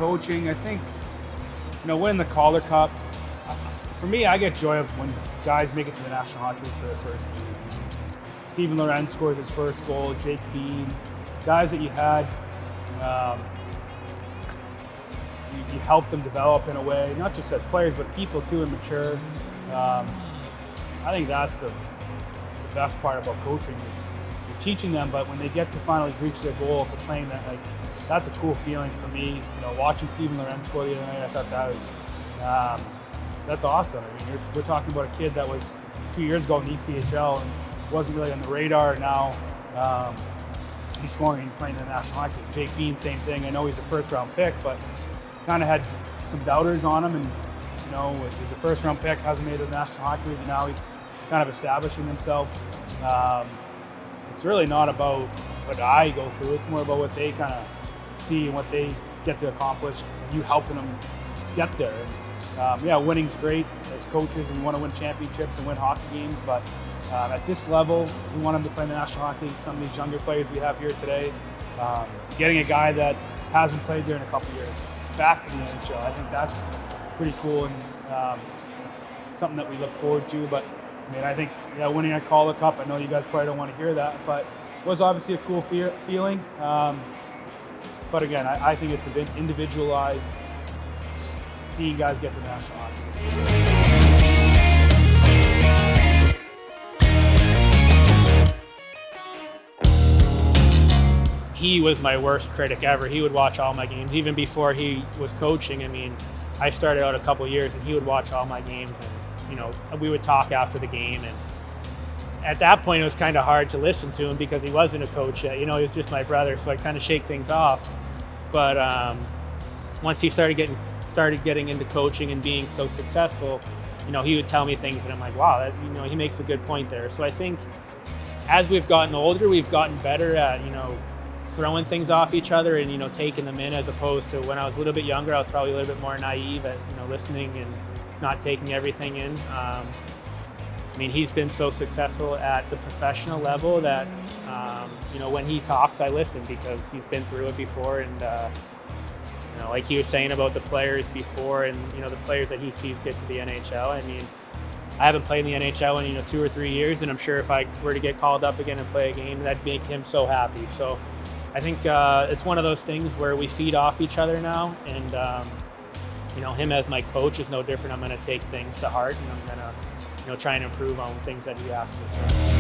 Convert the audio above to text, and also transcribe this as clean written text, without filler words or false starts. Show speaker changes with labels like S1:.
S1: coaching, I think, winning the Calder Cup, for me, I get joy of when guys make it to the National Hockey League for their first game. Steven Lorenz scored his first goal, Jake Bean, guys that you had, you helped them develop in a way, not just as players, but people too, and mature. I think that's the best part about coaching is you're teaching them, but when they get to finally reach their goal for playing that, that's a cool feeling for me. Watching Steven Lorenz score the other night, I thought that was that's awesome. I mean, we're talking about a kid that was 2 years ago in the ECHL and wasn't really on the radar. Now he's scoring and playing in the National Hockey League. Jake Bean, same thing. I know he's a first-round pick, but kind of had some doubters on him, and he's a first-round pick, hasn't made it to the National Hockey League, and now he's kind of establishing himself. It's really not about what I go through; it's more about what they kind of see and what they get to accomplish, and you helping them get there. And, winning's great as coaches, and we want to win championships and win hockey games, but at this level, we want them to play in the National Hockey League. Some of these younger players we have here today, getting a guy that hasn't played there in a couple years back to the NHL, I think that's pretty cool and something that we look forward to. But I think winning a Calder Cup, I know you guys probably don't want to hear that, but it was obviously a cool feeling. But again, I think it's individualized, seeing guys get to the National Hockey League.
S2: He was my worst critic ever. He would watch all my games, even before he was coaching. I started out a couple years, and he would watch all my games, and we would talk after the game. And at that point, it was kind of hard to listen to him because he wasn't a coach yet. He was just my brother, so I kind of shake things off. But once he started getting into coaching and being so successful, he would tell me things, and I'm like, wow, he makes a good point there. So I think as we've gotten older, we've gotten better at throwing things off each other and taking them in, as opposed to when I was a little bit younger. I was probably a little bit more naive at listening and not taking everything in. He's been so successful at the professional level that when he talks, I listen because he's been through it before. And like he was saying about the players before, and the players that he sees get to the NHL. I haven't played in the NHL in 2 or 3 years, and I'm sure if I were to get called up again and play a game, that'd make him so happy. So I think it's one of those things where we feed off each other now, and him as my coach is no different. I'm going to take things to heart, and I'm going to try and improve on things that he asks me.